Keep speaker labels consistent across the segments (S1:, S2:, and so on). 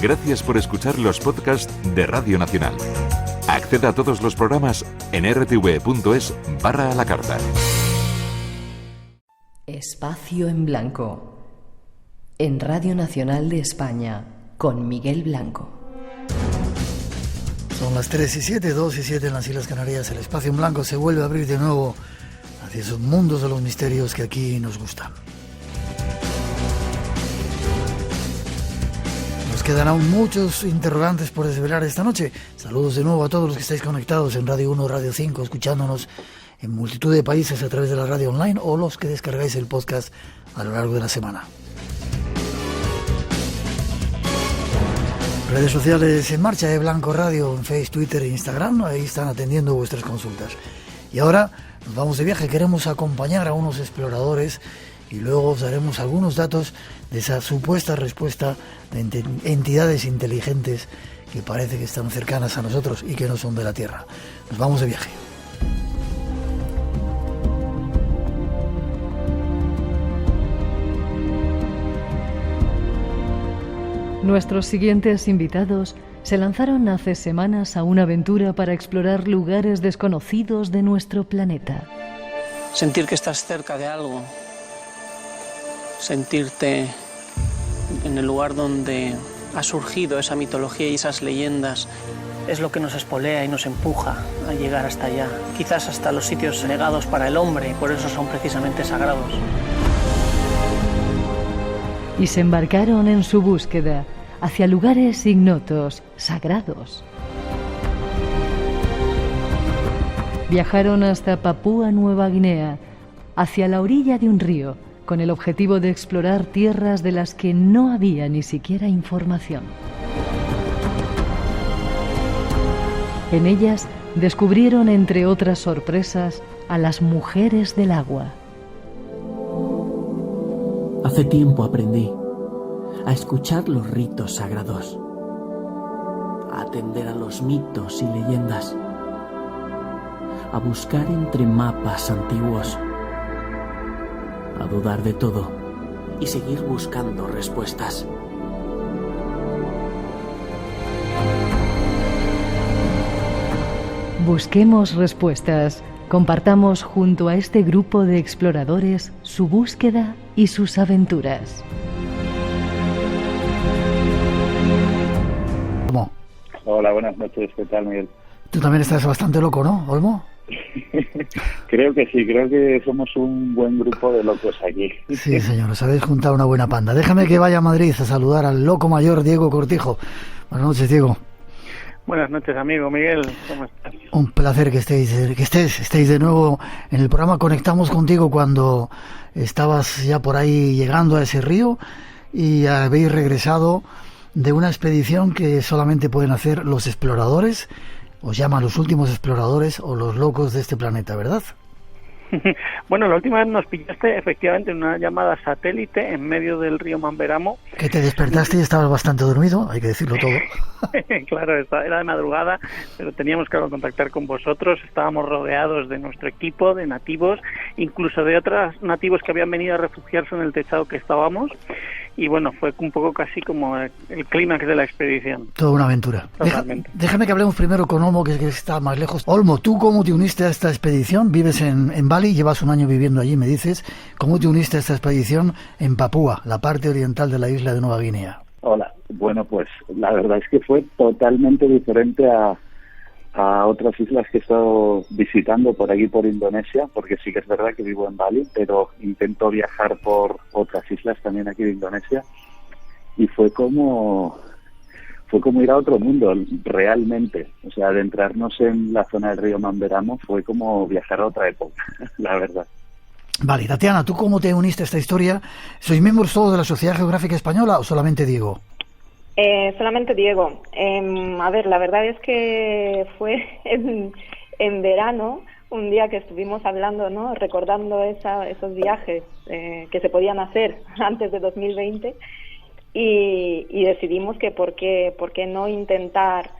S1: Gracias por escuchar los podcasts de Radio Nacional. Acceda a todos los programas en rtve.es/a la carta.
S2: Espacio en Blanco. En Radio Nacional de España, con Miguel Blanco.
S3: Son las 3:07, 2:07 en las Islas Canarias. El Espacio en Blanco se vuelve a abrir de nuevo hacia esos mundos de los misterios que aquí nos gustan. Nos quedan aún muchos interrogantes por desvelar esta noche. Saludos de nuevo a todos los que estáis conectados en Radio 1, Radio 5, escuchándonos en multitud de países a través de la radio online o los que descargáis el podcast a lo largo de la semana. Redes sociales en marcha de Blanco Radio en Facebook, Twitter e Instagram. Ahí están atendiendo vuestras consultas. Y ahora nos vamos de viaje. Queremos acompañar a unos exploradores y luego os daremos algunos datos de esa supuesta respuesta de entidades inteligentes que parece que están cercanas a nosotros y que no son de la Tierra. Nos vamos de viaje.
S4: Nuestros siguientes invitados se lanzaron hace semanas a una aventura para explorar lugares desconocidos de nuestro planeta.
S5: Sentir que estás cerca de algo, sentirte en el lugar donde ha surgido esa mitología y esas leyendas, es lo que nos espolea y nos empuja a llegar hasta allá, quizás hasta los sitios negados para el hombre, y por eso son precisamente sagrados.
S4: Y se embarcaron en su búsqueda hacia lugares ignotos, sagrados. Viajaron hasta Papúa Nueva Guinea, hacia la orilla de un río, con el objetivo de explorar tierras de las que no había ni siquiera información. En ellas descubrieron, entre otras sorpresas, a las mujeres del agua.
S6: Hace tiempo aprendí a escuchar los ritos sagrados, a atender a los mitos y leyendas, a buscar entre mapas antiguos, a dudar de todo y seguir buscando respuestas.
S4: Busquemos respuestas. Compartamos junto a este grupo de exploradores su búsqueda y sus aventuras.
S3: ¿Cómo?
S7: Hola, buenas noches. ¿Qué tal, Miguel?
S3: Tú también estás bastante loco, ¿no, Olmo?
S7: Creo que sí, creo que somos un buen grupo de locos aquí.
S3: Sí, señor, os habéis juntado una buena panda. Déjame que vaya a Madrid a saludar al loco mayor Diego Cortijo. Buenas noches, Diego.
S8: Buenas noches, amigo Miguel. ¿Cómo estás?
S3: Un placer que estéis de nuevo en el programa. Conectamos contigo cuando estabas ya por ahí llegando a ese río y habéis regresado de una expedición que solamente pueden hacer los exploradores. Os llaman los últimos exploradores o los locos de este planeta, ¿verdad?
S8: Bueno, la última vez nos pillaste efectivamente en una llamada satélite en medio del río Mamberamo.
S3: Que te despertaste y estabas bastante dormido, hay que decirlo todo.
S8: Claro, era de madrugada, pero teníamos que contactar con vosotros. Estábamos rodeados de nuestro equipo, de nativos, incluso de otros nativos que habían venido a refugiarse en el techado que estábamos. Y bueno, fue un poco casi como el clímax de la expedición.
S3: Toda una aventura. Déjame que hablemos primero con Olmo, que está más lejos. Olmo, ¿tú cómo te uniste a esta expedición? Vives en Bali, llevas un año viviendo allí, me dices. ¿Cómo te uniste a esta expedición en Papúa, la parte oriental de la isla de Nueva Guinea?
S7: Hola, bueno, pues la verdad es que fue totalmente diferente a otras islas que he estado visitando por aquí, por Indonesia, porque sí que es verdad que vivo en Bali, pero intento viajar por otras islas también aquí de Indonesia, y fue como ir a otro mundo, realmente. O sea, adentrarnos en la zona del río Mamberamo fue como viajar a otra época, la verdad.
S3: Vale, Tatiana, ¿tú cómo te uniste a esta historia? ¿Sois miembros todos de la Sociedad Geográfica Española o solamente Diego?
S9: Solamente Diego. A ver, la verdad es que fue en verano, un día que estuvimos hablando, ¿no? Recordando esos viajes que se podían hacer antes de 2020 y decidimos que por qué no intentar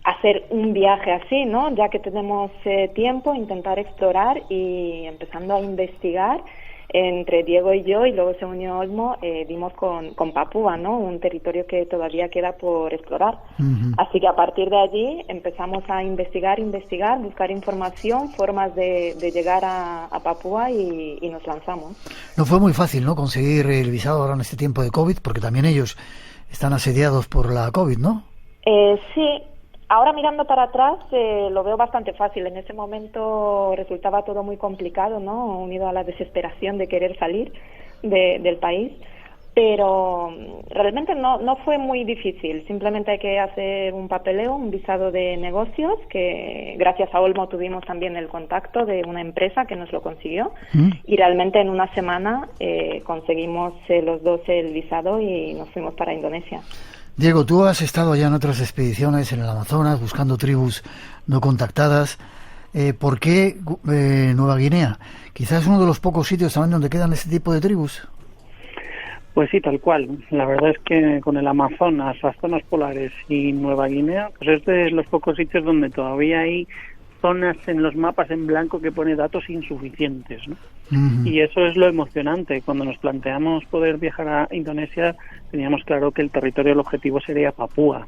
S9: hacer un viaje así, ¿no? Ya que tenemos tiempo, intentar explorar y empezando a investigar entre Diego y yo, y luego se unió Olmo, dimos con Papúa, ¿no? Un territorio que todavía queda por explorar. Uh-huh. Así que a partir de allí empezamos a investigar, buscar información, formas de llegar a Papúa y nos lanzamos.
S3: No fue muy fácil, ¿no?, conseguir el visado ahora en este tiempo de COVID, porque también ellos están asediados por la COVID, ¿no?
S9: Sí. Ahora mirando para atrás lo veo bastante fácil. En ese momento resultaba todo muy complicado, ¿no? Unido a la desesperación de querer salir del país. Pero realmente no fue muy difícil. Simplemente hay que hacer un papeleo, un visado de negocios, que gracias a Olmo tuvimos también el contacto de una empresa que nos lo consiguió. Y realmente en una semana conseguimos los dos el visado y nos fuimos para Indonesia.
S3: Diego, tú has estado ya en otras expediciones en el Amazonas buscando tribus no contactadas. ¿Por qué Nueva Guinea? Quizás es uno de los pocos sitios también donde quedan ese tipo de tribus.
S8: Pues sí, tal cual. La verdad es que con el Amazonas, las zonas polares y Nueva Guinea, pues es de los pocos sitios donde todavía hay zonas en los mapas en blanco que pone datos insuficientes, ¿no? Uh-huh. Y eso es lo emocionante. Cuando nos planteamos poder viajar a Indonesia, teníamos claro que el territorio, el objetivo sería Papúa,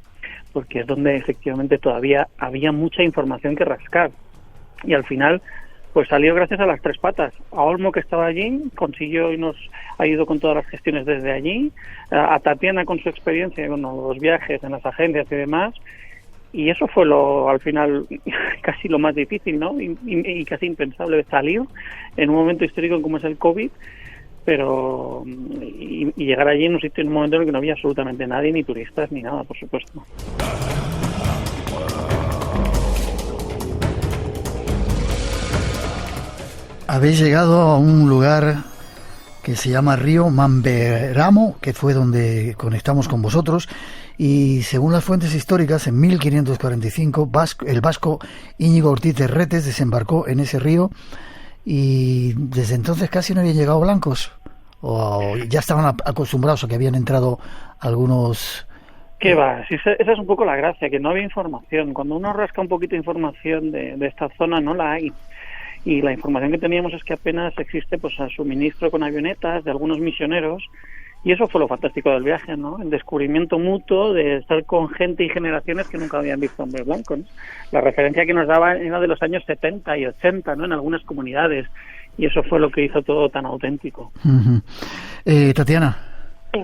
S8: porque es donde efectivamente todavía había mucha información que rascar. Y al final, pues salió gracias a las tres patas. A Olmo, que estaba allí, consiguió y nos ayudó con todas las gestiones desde allí. A Tatiana, con su experiencia con los viajes en las agencias y demás. Y eso fue al final casi lo más difícil, ¿no? Y casi impensable, salir en un momento histórico como es el COVID, pero y llegar allí en un sitio, en un momento en el que no había absolutamente nadie, ni turistas, ni nada, por supuesto.
S3: Habéis llegado a un lugar que se llama Río Mamberamo, que fue donde conectamos con vosotros, y según las fuentes históricas, en 1545 el vasco Íñigo Ortiz de Retes desembarcó en ese río, y desde entonces casi no habían llegado blancos, o ya estaban acostumbrados a que habían entrado algunos...
S8: ¿Qué va? Sí, esa es un poco la gracia, que no había información. Cuando uno rasca un poquito de información de esta zona, no la hay. Y la información que teníamos es que apenas existe pues el suministro con avionetas de algunos misioneros, y eso fue lo fantástico del viaje, ¿no? El descubrimiento mutuo de estar con gente y generaciones que nunca habían visto hombres blancos, ¿no? La referencia que nos daban era de los años 70 y 80, ¿no? En algunas comunidades, y eso fue lo que hizo todo tan auténtico.
S3: Uh-huh. Tatiana, sí.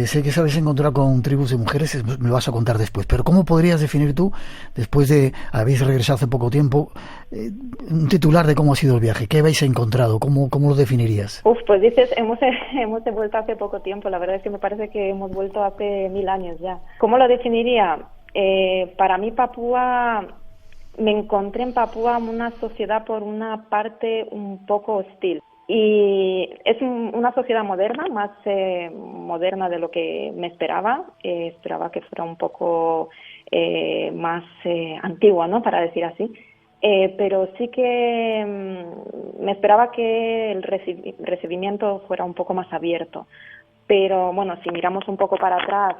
S3: Sé que sabes encontrar con tribus de mujeres, me lo vas a contar después, pero ¿cómo podrías definir tú, después de habéis regresado hace poco tiempo, un titular de cómo ha sido el viaje? ¿Qué habéis encontrado? ¿Cómo lo definirías?
S9: Pues dices, hemos vuelto hace poco tiempo. La verdad es que me parece que hemos vuelto hace 1000 años ya. ¿Cómo lo definiría? Para mí Papúa, me encontré en Papúa una sociedad por una parte un poco hostil. Y es una sociedad moderna, más moderna de lo que me esperaba. Esperaba que fuera un poco más antigua, ¿no?, para decir así. Pero sí que me esperaba que el recibimiento fuera un poco más abierto. Pero bueno, si miramos un poco para atrás,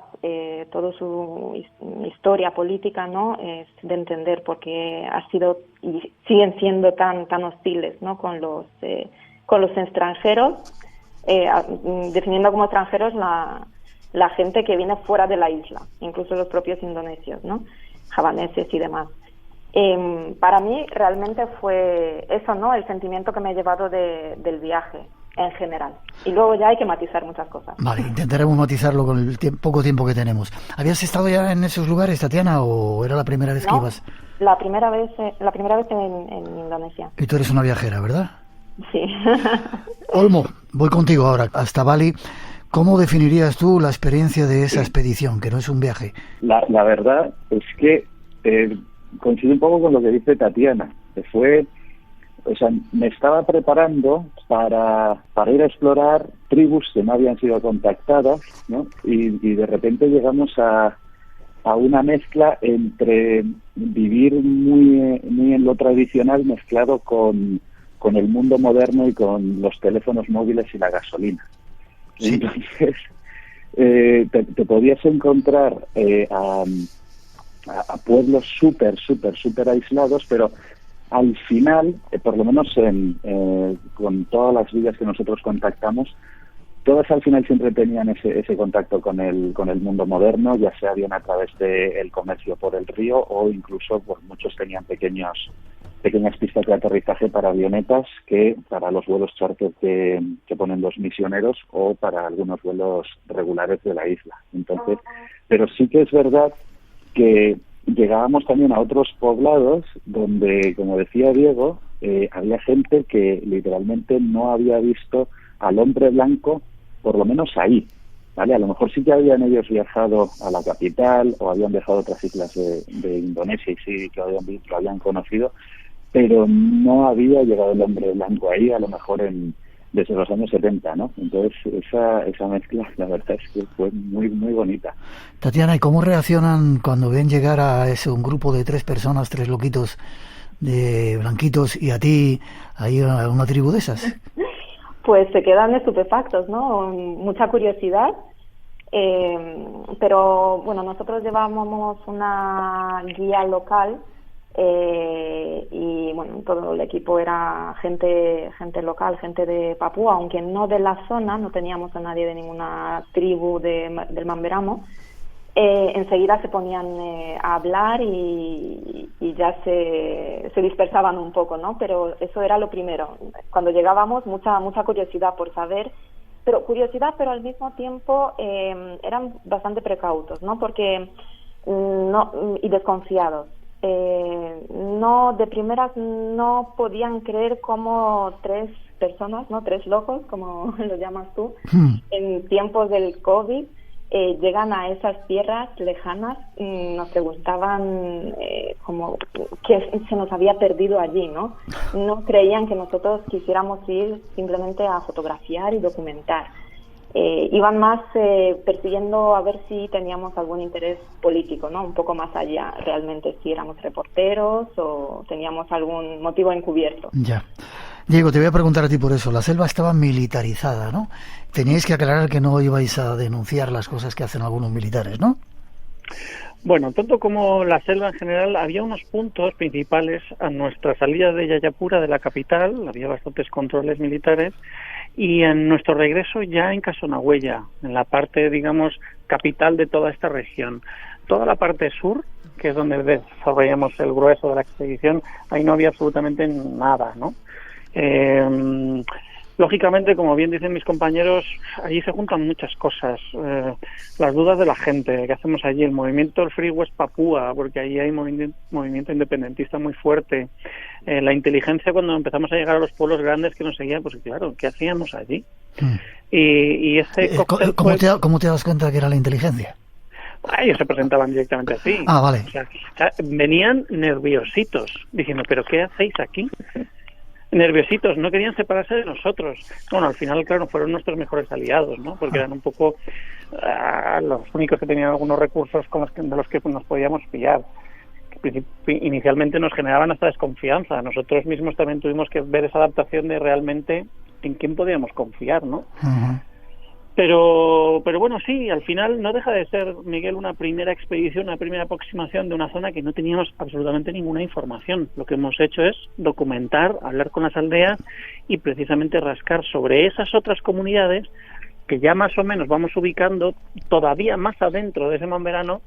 S9: toda su historia política, ¿no?, es de entender por qué ha sido y siguen siendo tan hostiles, ¿no?, con los extranjeros, definiendo como extranjeros la gente que viene fuera de la isla, incluso los propios indonesios, ¿no?, javaneses y demás. Para mí realmente fue eso, ¿no?, el sentimiento que me he llevado del viaje en general. Y luego ya hay que matizar muchas cosas.
S3: Vale, intentaremos matizarlo con el poco tiempo que tenemos. ¿Habías estado ya en esos lugares, Tatiana, o era la primera vez que ibas?
S9: La primera vez en Indonesia.
S3: Y tú eres una viajera, ¿verdad?
S9: Sí.
S3: Olmo, voy contigo ahora hasta Bali. ¿Cómo definirías tú la experiencia de esa expedición, que no es un viaje?
S7: La verdad es que coincide un poco con lo que dice Tatiana, que fue, o sea, me estaba preparando para ir a explorar tribus que no habían sido contactadas, ¿no? Y de repente llegamos a una mezcla entre vivir muy en lo tradicional mezclado con el mundo moderno y con los teléfonos móviles y la gasolina. Sí. Entonces, te podías encontrar a pueblos súper aislados, pero al final, por lo menos con todas las villas que nosotros contactamos, todas al final siempre tenían ese contacto con el mundo moderno, ya sea bien a través del comercio por el río o incluso pues, muchos tenían pequeñas pistas de aterrizaje para avionetas que para los vuelos charter que ponen los misioneros o para algunos vuelos regulares de la isla. Entonces, pero sí que es verdad que llegábamos también a otros poblados donde, como decía Diego, había gente que literalmente no había visto al hombre blanco, por lo menos ahí, ¿vale? A lo mejor sí que habían ellos viajado a la capital o habían viajado a otras islas de Indonesia y sí que lo habían conocido, pero no había llegado el hombre blanco ahí, a lo mejor desde los años 70, ¿no? Entonces esa mezcla, la verdad es que fue muy muy bonita.
S3: Tatiana, ¿y cómo reaccionan cuando ven llegar a un grupo de 3 personas, 3 loquitos de blanquitos y a ti, ahí a una tribu de esas?
S9: Pues se quedan estupefactos, ¿no? Mucha curiosidad, pero bueno, nosotros llevábamos una guía local y bueno, todo el equipo era gente local, gente de Papúa, aunque no de la zona, no teníamos a nadie de ninguna tribu del Mamberamo. Enseguida se ponían a hablar y ya se dispersaban un poco, ¿no? Pero eso era lo primero. Cuando llegábamos, mucha curiosidad por saber, pero al mismo tiempo eran bastante precautos, ¿no? Porque y desconfiados. No, de primeras no podían creer cómo 3 personas, ¿no? 3 locos, como lo llamas tú, en tiempos del COVID, llegan a esas tierras lejanas. Nos preguntaban como qué se nos había perdido allí, ¿no? No creían que nosotros quisiéramos ir simplemente a fotografiar y documentar. Iban más persiguiendo a ver si teníamos algún interés político, ¿no? Un poco más allá, realmente, si éramos reporteros o teníamos algún motivo encubierto.
S3: Ya. Diego, te voy a preguntar a ti por eso. La selva estaba militarizada, ¿no? Teníais que aclarar que no ibais a denunciar las cosas que hacen algunos militares, ¿no?
S8: Bueno, tanto como la selva en general, había unos puntos principales a nuestra salida de Jayapura, de la capital, había bastantes controles militares, y en nuestro regreso ya en Casonagüeya, en la parte, digamos, capital de toda esta región. Toda la parte sur, que es donde desarrollamos el grueso de la expedición, ahí no había absolutamente nada, ¿no? Lógicamente, como bien dicen mis compañeros, allí se juntan muchas cosas. Las dudas de la gente, ¿qué hacemos allí? El movimiento del Free West Papúa, porque ahí hay movimiento independentista muy fuerte. La inteligencia cuando empezamos a llegar a los pueblos grandes que nos seguían, pues claro, ¿qué hacíamos allí? Y ese
S3: ¿Cómo te das cuenta que era la inteligencia?
S8: Ellos se presentaban directamente así.
S3: Ah, vale.
S8: O sea, venían nerviositos, diciendo, ¿pero qué hacéis aquí? Nerviositos, no querían separarse de nosotros. Bueno, al final, claro, fueron nuestros mejores aliados, ¿no? Porque eran un poco los únicos que tenían algunos recursos de los que nos podíamos fiar. Que inicialmente nos generaban hasta desconfianza. Nosotros mismos también tuvimos que ver esa adaptación de realmente en quién podíamos confiar, ¿no? Uh-huh. Pero bueno, sí, al final no deja de ser, Miguel, una primera expedición, una primera aproximación de una zona que no teníamos absolutamente ninguna información. Lo que hemos hecho es documentar, hablar con las aldeas y precisamente rascar sobre esas otras comunidades que ya más o menos vamos ubicando todavía más adentro de ese Mamberano,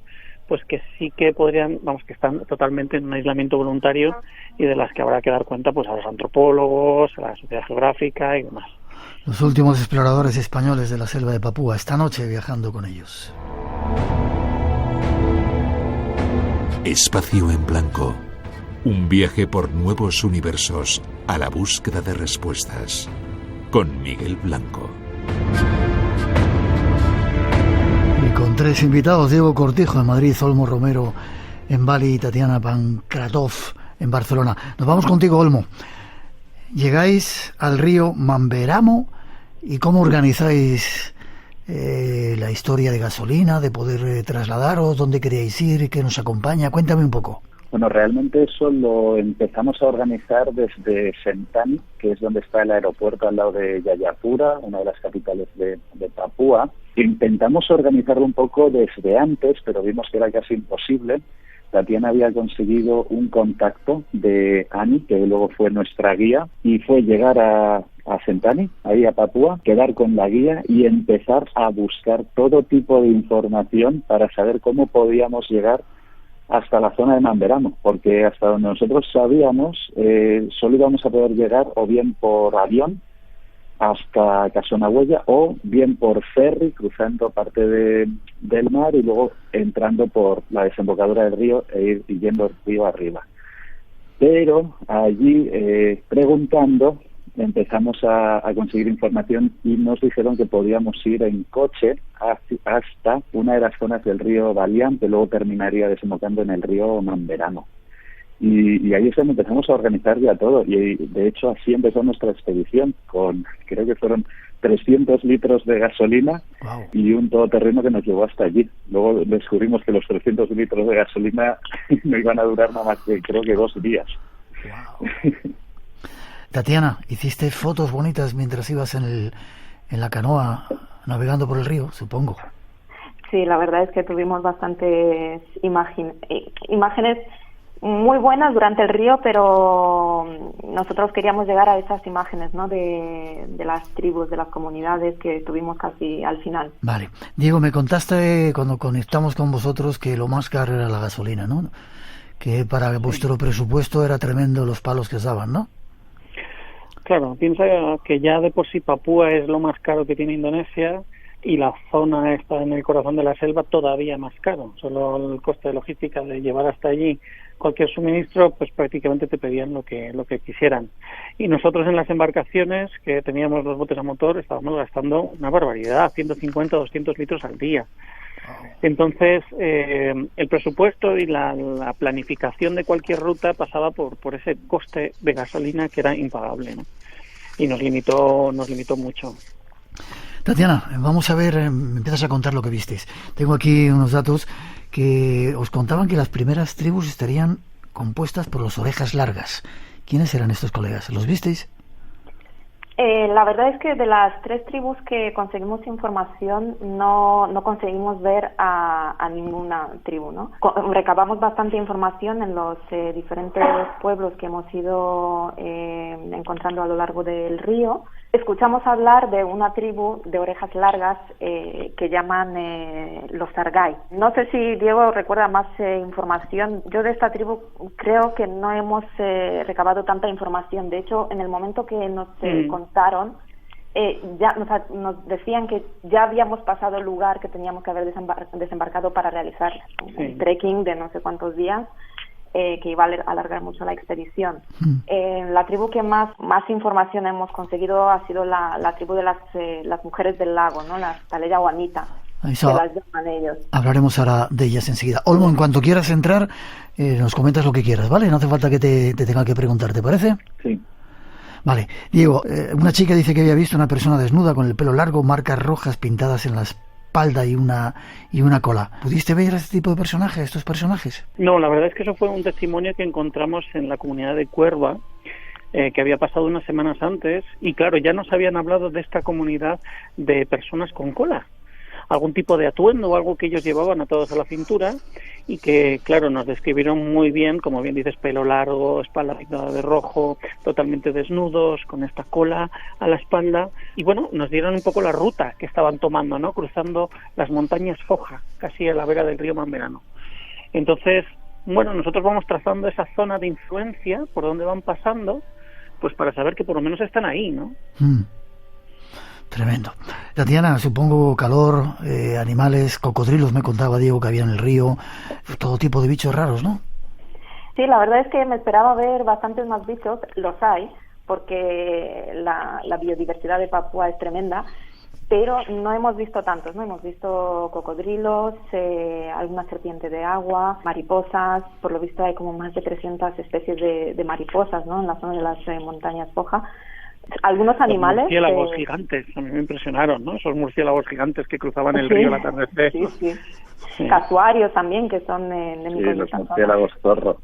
S8: pues que sí que podrían, que están totalmente en un aislamiento voluntario y de las que habrá que dar cuenta pues a los antropólogos, a la sociedad geográfica y demás.
S3: Los últimos exploradores españoles de la selva de Papúa, esta noche viajando con ellos.
S1: Espacio en Blanco. Un viaje por nuevos universos a la búsqueda de respuestas. Con Miguel Blanco.
S3: Y con 3 invitados, Diego Cortijo en Madrid, Olmo Romero en Bali y Tatiana Pankratov en Barcelona. Nos vamos contigo, Olmo. Llegáis al río Mamberamo y ¿cómo organizáis la historia de gasolina, de poder trasladaros? ¿Dónde queríais ir? ¿Qué nos acompaña? Cuéntame un poco.
S7: Bueno, realmente eso lo empezamos a organizar desde Sentani, que es donde está el aeropuerto al lado de Jayapura, una de las capitales de Papúa. Intentamos organizarlo un poco desde antes, pero vimos que era casi imposible, Tatiana había conseguido un contacto de Ani, que luego fue nuestra guía, y fue llegar a Sentani, ahí a Papúa, quedar con la guía y empezar a buscar todo tipo de información para saber cómo podíamos llegar hasta la zona de Mamberamo, porque hasta donde nosotros sabíamos solo íbamos a poder llegar o bien por avión hasta Casonahuella o bien por ferry cruzando parte del mar y luego entrando por la desembocadura del río e ir yendo el río arriba. Pero allí preguntando empezamos a conseguir información y nos dijeron que podíamos ir en coche hasta una de las zonas del río Balián, que luego terminaría desembocando en el río Mamberamo. Y ahí es donde empezamos a organizar ya todo. Y de hecho así empezó nuestra expedición, con creo que fueron 300 litros de gasolina. Wow. Y un todoterreno que nos llevó hasta allí. Luego descubrimos que los 300 litros de gasolina no iban a durar nada más que creo que 2 días.
S3: Wow. Tatiana, ¿hiciste fotos bonitas mientras ibas en la canoa navegando por el río, supongo?
S9: Sí, la verdad es que tuvimos bastantes imágenes muy buenas durante el río, pero nosotros queríamos llegar a esas imágenes, ¿no? de las tribus, de las comunidades que tuvimos casi al final.
S3: Vale. Diego, me contaste cuando conectamos con vosotros que lo más caro era la gasolina, ¿no? Que para vuestro presupuesto era tremendo los palos que os daban, ¿no?
S8: Claro, piensa que ya de por sí Papúa es lo más caro que tiene Indonesia y la zona está en el corazón de la selva todavía más caro. Solo el coste de logística de llevar hasta allí cualquier suministro, pues prácticamente te pedían lo que quisieran. Y nosotros en las embarcaciones que teníamos los botes a motor estábamos gastando una barbaridad, 150 o 200 litros al día. Entonces, el presupuesto y la planificación de cualquier ruta pasaba por ese coste de gasolina que era impagable, ¿no? Y nos limitó mucho.
S3: Tatiana, vamos a ver, me empiezas a contar lo que visteis. Tengo aquí unos datos que os contaban que las primeras tribus estarían compuestas por los orejas largas. ¿Quiénes eran estos colegas? ¿Los visteis?
S9: La verdad es que de las 3 tribus que conseguimos información no conseguimos ver a ninguna tribu, ¿no? Recabamos bastante información en los diferentes pueblos que hemos ido encontrando a lo largo del río. Escuchamos hablar de una tribu de orejas largas que llaman los Sargai. No sé si Diego recuerda más información. Yo de esta tribu creo que no hemos recabado tanta información. De hecho, en el momento que nos contaron, ya nos decían que ya habíamos pasado el lugar que teníamos que haber desembarcado para realizar un trekking de no sé cuántos días. Que iba a alargar mucho la expedición. La tribu que más información hemos conseguido ha sido la tribu de las mujeres del lago, ¿no? Las Taleya o Anita, que las llaman ellos.
S3: Hablaremos ahora de ellas enseguida. Olmo, en cuanto quieras entrar, nos comentas lo que quieras, ¿vale? No hace falta que te tenga que preguntar, ¿te parece?
S7: Sí.
S3: Vale. Diego, una chica dice que había visto una persona desnuda con el pelo largo, marcas rojas pintadas en la espalda y una cola. ¿Pudiste ver este tipo de personajes, estos personajes?
S8: No, la verdad es que eso fue un testimonio que encontramos en la comunidad de Cuerva, que había pasado unas semanas antes, y claro, ya nos habían hablado de esta comunidad de personas con cola, algún tipo de atuendo o algo que ellos llevaban atados a la cintura, y que, claro, nos describieron muy bien, como bien dices, pelo largo, espalda pintada de rojo, totalmente desnudos, con esta cola a la espalda, y bueno, nos dieron un poco la ruta que estaban tomando, ¿no? Cruzando las montañas Foja, casi a la vera del río Mamberano. Entonces, bueno, nosotros vamos trazando esa zona de influencia por donde van pasando, pues para saber que por lo menos están ahí, ¿no?
S3: Tremendo. Tatiana, supongo calor, animales, cocodrilos, me contaba Diego que había en el río, todo tipo de bichos raros, ¿no?
S9: Sí, la verdad es que me esperaba ver bastantes más bichos, los hay, porque la biodiversidad de Papúa es tremenda, pero no hemos visto tantos, ¿no? Hemos visto cocodrilos, alguna serpiente de agua, mariposas, por lo visto hay como más de 300 especies de mariposas, ¿no? En la zona de las montañas Foja. Algunos animales...
S8: Los murciélagos gigantes, a mí me impresionaron, ¿no? Esos murciélagos gigantes que cruzaban el río al atardecer.
S9: Sí. Casuarios también, que son endémicos de esta zona.
S7: Murciélagos zorro.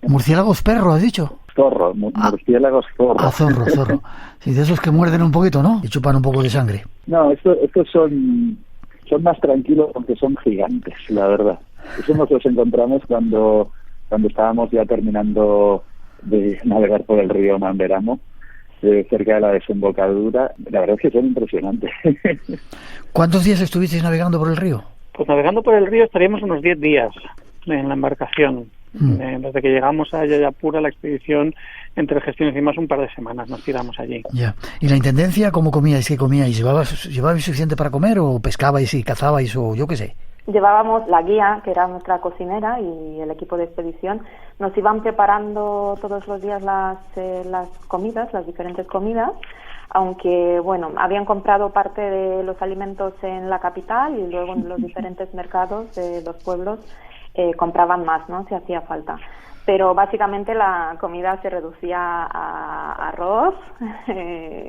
S3: ¿Murciélagos perro, has dicho?
S7: Zorro, murciélagos zorro.
S3: Zorro. Sí, de esos que muerden un poquito, ¿no? Y chupan un poco de sangre.
S7: No, estos son más tranquilos, aunque son gigantes, la verdad. Eso nos los encontramos cuando estábamos ya terminando de navegar por el río Manveramo, cerca de la desembocadura. La verdad es que son impresionantes.
S3: ¿Cuántos días estuvisteis navegando por el río?
S8: Pues navegando por el río estaríamos unos 10 días en la embarcación. Desde que llegamos a Jayapura, la expedición, entre gestiones y más, un par de semanas nos tiramos allí.
S3: Ya. ¿Y la intendencia cómo comíais? ¿Qué comíais? ¿Llevabais suficiente para comer o pescabais y cazabais o yo qué sé?
S9: Llevábamos la guía, que era nuestra cocinera, y el equipo de expedición. Nos iban preparando todos los días las comidas, las diferentes comidas, aunque, bueno, habían comprado parte de los alimentos en la capital y luego en los diferentes mercados de los pueblos compraban más, ¿no?, si hacía falta. Pero básicamente la comida se reducía a arroz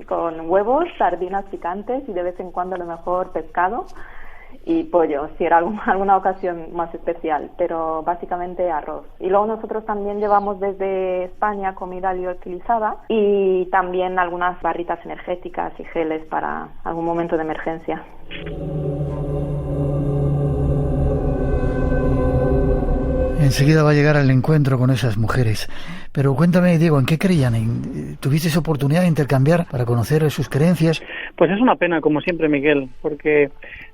S9: con huevos, sardinas picantes y de vez en cuando a lo mejor pescado y pollo, si era alguna ocasión más especial, pero básicamente arroz. Y luego nosotros también llevamos desde España comida liotilizada y también algunas barritas energéticas y geles para algún momento de emergencia.
S3: Enseguida va a llegar al encuentro con esas mujeres. Pero cuéntame, Diego, ¿en qué creían? ¿Tuvisteis oportunidad de intercambiar para conocer sus creencias?
S8: Pues es una pena, como siempre, Miguel, porque,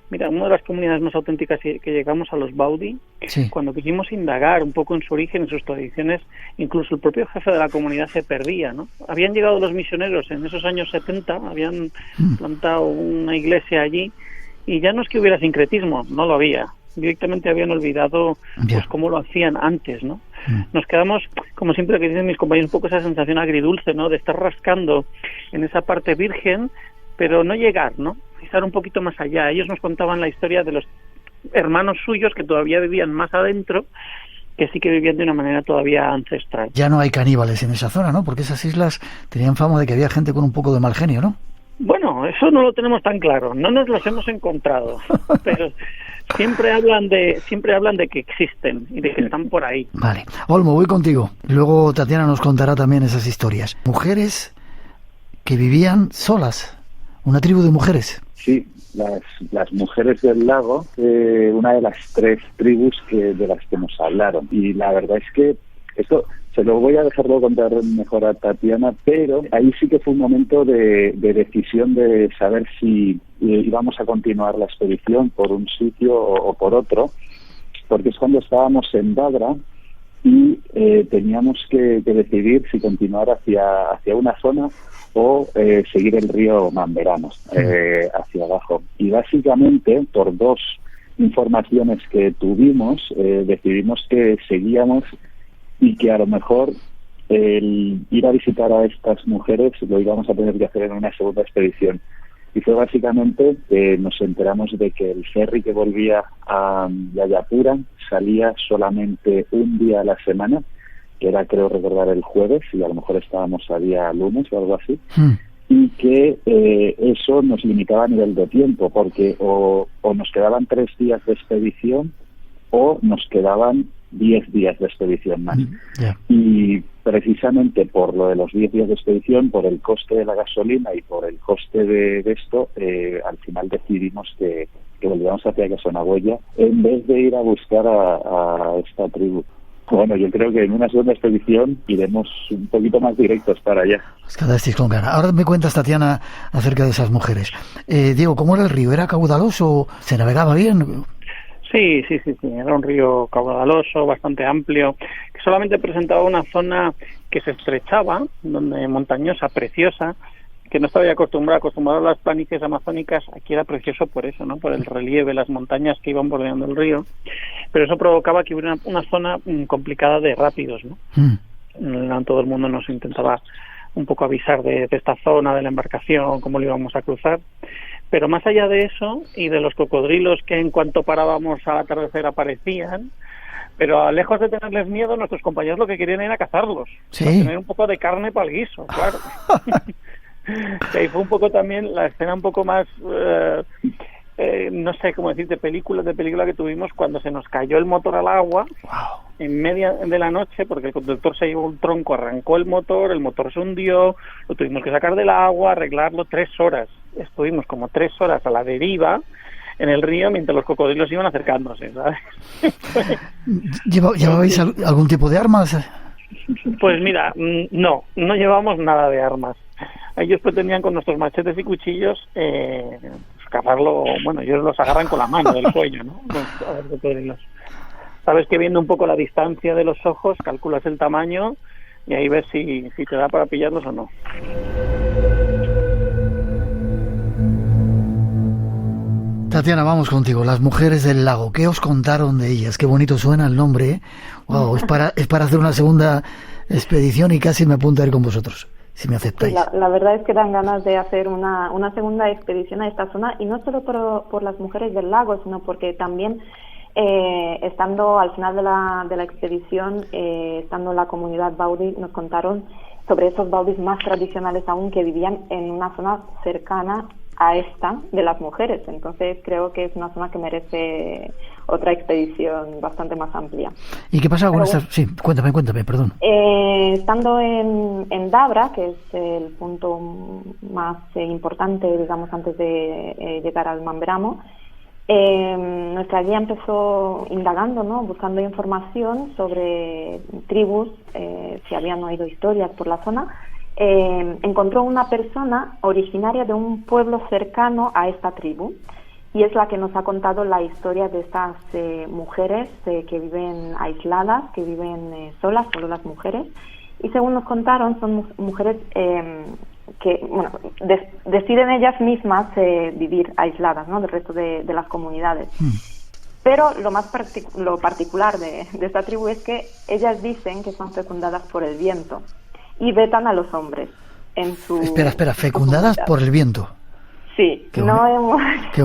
S8: mira, una de las comunidades más auténticas que llegamos a los Baudi, sí, cuando quisimos indagar un poco en su origen, en sus tradiciones, incluso el propio jefe de la comunidad se perdía, ¿no? Habían llegado los misioneros en esos años 70, habían plantado una iglesia allí, y ya no es que hubiera sincretismo, no lo había. Directamente habían olvidado pues cómo lo hacían antes, ¿no? Nos quedamos, como siempre que dicen mis compañeros, un poco esa sensación agridulce, ¿no?, de estar rascando en esa parte virgen, pero no llegar, ¿no?, estar un poquito más allá. Ellos nos contaban la historia de los hermanos suyos que todavía vivían más adentro, que sí que vivían de una manera todavía ancestral.
S3: Ya no hay caníbales en esa zona, ¿no?, porque esas islas tenían fama de que había gente con un poco de mal genio, ¿no?
S8: Bueno, eso no lo tenemos tan claro, no nos los hemos encontrado, pero siempre hablan de que existen y de que están por ahí.
S3: Vale, Olmo, voy contigo. Luego Tatiana nos contará también esas historias. Mujeres que vivían solas, una tribu de mujeres.
S7: Sí, las mujeres del lago, una de las 3 tribus de las que nos hablaron. Y la verdad es que esto se lo voy a dejarlo contar mejor a Tatiana, pero ahí sí que fue un momento de decisión de saber si íbamos a continuar la expedición por un sitio o por otro, porque es cuando estábamos en Dadra y teníamos que decidir si continuar hacia una zona o seguir el río Manveramo hacia abajo. Y básicamente, por 2 informaciones que tuvimos, decidimos que seguíamos y que a lo mejor el ir a visitar a estas mujeres lo íbamos a tener que hacer en una segunda expedición. Y fue básicamente que nos enteramos de que el ferry que volvía a Jayapura salía solamente un día a la semana, que era, creo recordar, el jueves, y a lo mejor estábamos a día lunes o algo así, y que eso nos limitaba a nivel de tiempo, porque o nos quedaban 3 días de expedición o nos quedaban 10 días de expedición más. Y precisamente por lo de los 10 días de expedición, por el coste de la gasolina y por el coste de esto, al final decidimos que volvíamos hacia Casonagüella en vez de ir a buscar a esta tribu. Bueno, yo creo que en una segunda expedición iremos un poquito más directos para allá.
S3: Os quedasteis con ganas. Ahora me cuentas, Tatiana, acerca de esas mujeres. Diego, ¿cómo era el río? ¿Era caudaloso? ¿Se navegaba bien?
S8: Sí, era un río caudaloso, bastante amplio, que solamente presentaba una zona que se estrechaba, donde montañosa, preciosa, que no estaba acostumbrado a las planicies amazónicas. Aquí era precioso por eso, ¿no?, por el relieve, las montañas que iban bordeando el río, pero eso provocaba que hubiera una zona complicada de rápidos, ¿no? Todo el mundo nos intentaba un poco avisar de esta zona, de la embarcación, cómo lo íbamos a cruzar. Pero más allá de eso, y de los cocodrilos que en cuanto parábamos al atardecer aparecían, pero lejos de tenerles miedo, nuestros compañeros lo que querían era cazarlos, para tener un poco de carne para el guiso, claro. Y ahí fue un poco también la escena un poco más, no sé cómo decir, de película que tuvimos cuando se nos cayó el motor al agua. En media de la noche, porque el conductor se llevó un tronco, arrancó el motor se hundió, lo tuvimos que sacar del agua, arreglarlo 3 horas. Estuvimos como 3 horas a la deriva, en el río mientras los cocodrilos iban acercándose, ¿sabes?
S3: ¿Llevabais algún tipo de armas?
S8: Pues mira, no llevamos nada de armas. Ellos pretendían con nuestros machetes y cuchillos cazarlo. Bueno, ellos los agarran con la mano del cuello, ¿no? A los cocodrilos. Sabes que viendo un poco la distancia de los ojos, calculas el tamaño y ahí ves si te da para pillarlos o no.
S3: Tatiana, vamos contigo. Las mujeres del lago. ¿Qué os contaron de ellas? Qué bonito suena el nombre, ¿eh? Wow, es para hacer una segunda expedición y casi me apunto a ir con vosotros, si me aceptáis.
S9: La verdad es que dan ganas de hacer una segunda expedición a esta zona, y no solo por las mujeres del lago, sino porque también estando al final de la expedición, estando en la comunidad Baudi, nos contaron sobre esos Baudis más tradicionales aún, que vivían en una zona cercana a esta de las mujeres. Entonces creo que es una zona que merece otra expedición bastante más amplia.
S3: ¿Y qué pasa con esta? Sí, cuéntame, perdón.
S9: Estando en Dabra, que es el punto más importante, digamos, antes de llegar al Mamberamo, nuestra guía empezó indagando, ¿no? Buscando información sobre tribus, si habían oído historias por la zona. Encontró una persona originaria de un pueblo cercano a esta tribu, y es la que nos ha contado la historia de estas mujeres que viven aisladas, que viven solas, solo las mujeres, y según nos contaron son mujeres que, bueno, deciden ellas mismas vivir aisladas, ¿no?, del resto de las comunidades. Pero lo particular de esta tribu es que ellas dicen que son fecundadas por el viento y vetan a los hombres en su...
S3: Espera, fecundadas por el viento.
S9: Sí,
S3: qué
S9: no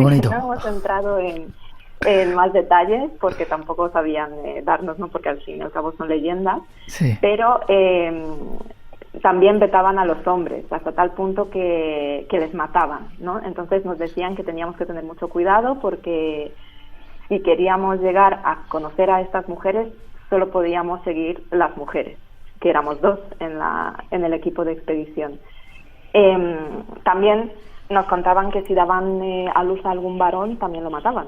S3: bonito.
S9: No hemos entrado en más detalles porque tampoco sabían darnos, ¿no?, porque al fin y al cabo son leyendas, sí. Pero también vetaban a los hombres hasta tal punto que les mataban, ¿no? Entonces nos decían que teníamos que tener mucho cuidado, porque si queríamos llegar a conocer a estas mujeres solo podíamos seguir las mujeres, que éramos 2 en el equipo de expedición. También nos contaban que si daban a luz a algún varón también lo mataban.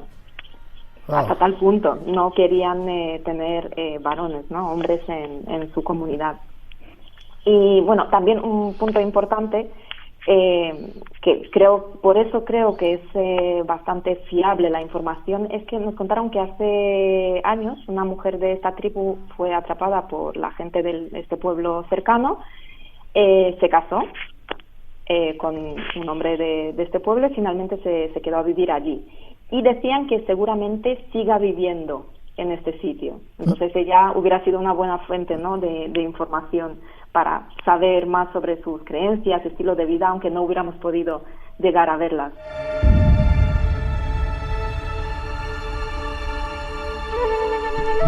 S9: Wow. Hasta tal punto no querían tener varones, ¿no?, hombres en su comunidad. Y bueno, también un punto importante, que por eso creo que es bastante fiable la información, es que nos contaron que hace años una mujer de esta tribu fue atrapada por la gente de este pueblo cercano, se casó con un hombre de este pueblo y finalmente se quedó a vivir allí. Y decían que seguramente siga viviendo en este sitio. Entonces ella hubiera sido una buena fuente, ¿no?, de información para saber más sobre sus creencias, estilo de vida, aunque no hubiéramos podido llegar a verlas.